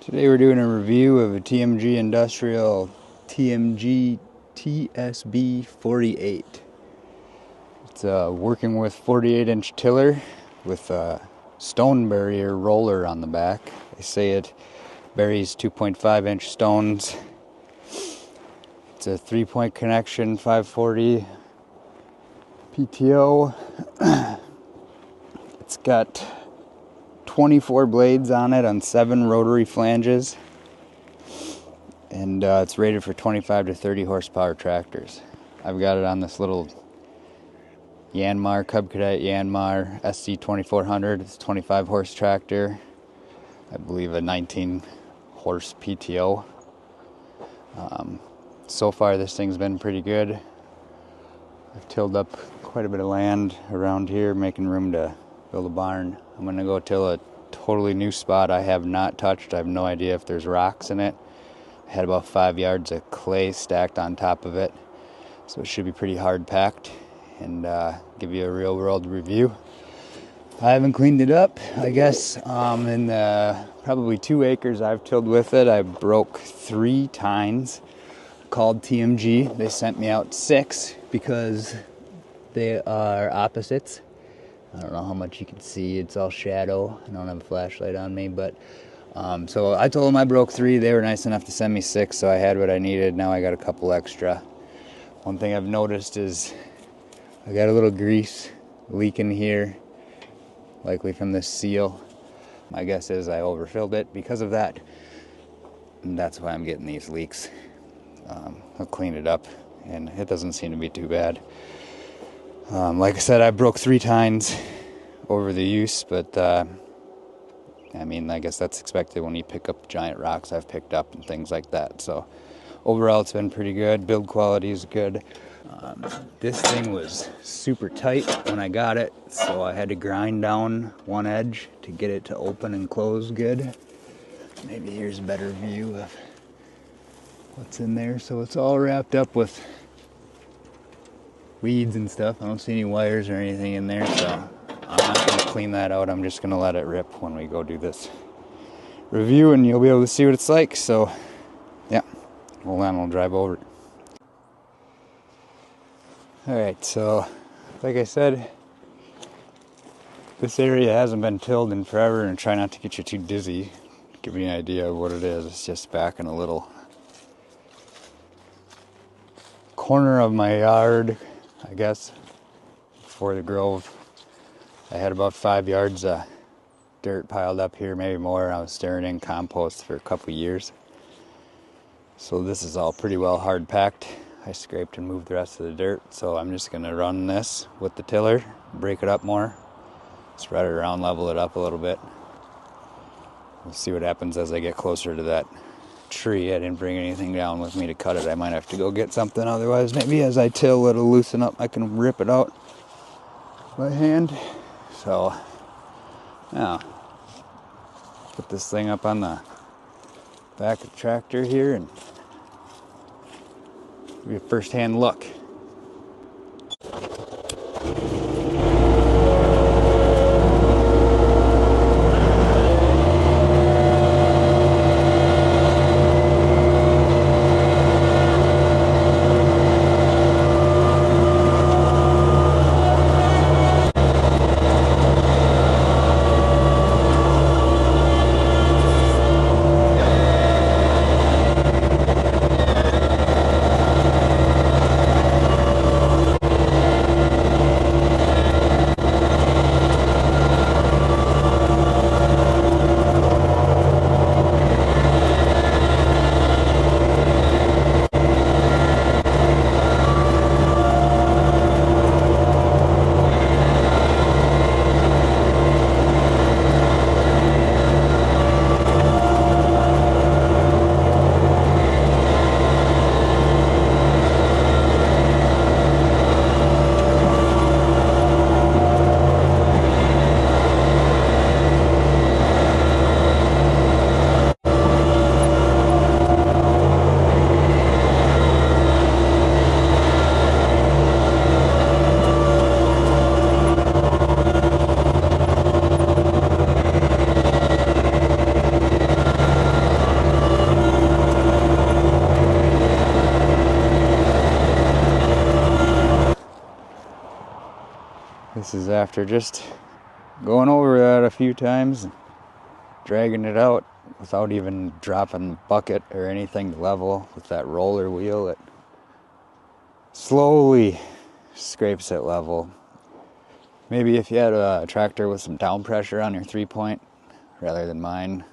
Today we're doing a review of a TMG Industrial TMG-TSB48. It's working with 48-inch tiller with a stone barrier roller on the back. They say it buries 2.5-inch stones. It's a 3-point connection, 540 PTO. It's got 24 blades on it on 7 rotary flanges, and it's rated for 25 to 30 horsepower tractors. I've got it on this little Yanmar Cub Cadet Yanmar SC2400. It's a 25 horse tractor, I believe a 19 horse PTO. So far this thing's been pretty good. I've tilled up quite a bit of land around here, making room to build a barn. I'm going to go till a totally new spot I have not touched. I have no idea if there's rocks in it. I had about 5 yards of clay stacked on top of it, so it should be pretty hard packed, and give you a real world review. I haven't cleaned it up. I guess in the probably 2 acres I've tilled with it, I broke 3 tines. Called TMG. They sent me out 6 because they are opposites. I don't know how much you can see. It's all shadow. I don't have a flashlight on me, but so I told them I broke 3. They were nice enough to send me 6, so I had what I needed. Now I got a couple extra. One thing I've noticed is I got a little grease leaking here, likely from this seal. My guess is I overfilled it because of that, and that's why I'm getting these leaks. I'll clean it up, and it doesn't seem to be too bad. Like I said, I broke 3 tines over the use, but I mean, I guess that's expected when you pick up giant rocks I've picked up and things like that. So overall it's been pretty good. Build quality is good. This thing was super tight when I got it, so I had to grind down one edge to get it to open and close good. Maybe here's a better view of what's in there. So it's all wrapped up with weeds and stuff. I don't see any wires or anything in there, so I'm not going to clean that out. I'm just going to let it rip when we go do this review, and you'll be able to see what it's like. So yeah, hold on, I'll drive over it. Alright, so like I said, this area hasn't been tilled in forever, and try not to get you too dizzy. Give you an idea of what it is. It's just back in a little corner of my yard, I guess, before the grove. I had about 5 yards of dirt piled up here, maybe more. I was stirring in compost for a couple years. So this is all pretty well hard packed. I scraped and moved the rest of the dirt, so I'm just going to run this with the tiller, break it up more, spread it around, level it up a little bit. We'll see what happens as I get closer to that tree. I didn't bring anything down with me to cut it. I might have to go get something, otherwise maybe as I till it'll loosen up. I can rip it out by hand. So now put this thing up on the back of the tractor here and give you a first-hand look. after just going over that a few times, dragging it out without even dropping the bucket or anything to level with that roller wheel, it slowly scrapes it level. Maybe if you had a tractor with some down pressure on your 3-point rather than mine,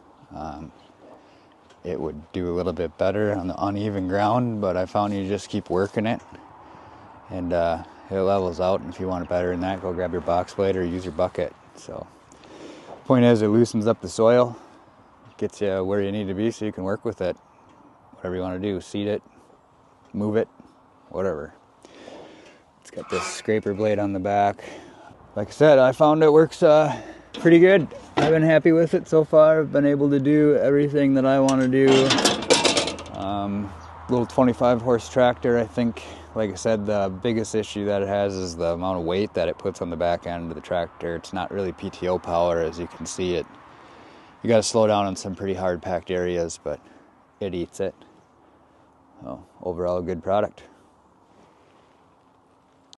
it would do a little bit better on the uneven ground, but I found you just keep working it and it levels out. And if you want it better than that, go grab your box blade or use your bucket. So point is, it loosens up the soil, gets you where you need to be so you can work with it. Whatever you want to do, seed it, move it, whatever. It's got this scraper blade on the back. Like I said, I found it works pretty good. I've been happy with it so far. I've been able to do everything that I want to do. Little 25 horse tractor, I think, like I said, the biggest issue that it has is the amount of weight that it puts on the back end of the tractor. It's not really PTO power, as you can see. You got to slow down in some pretty hard packed areas, but it eats it. So overall, a good product.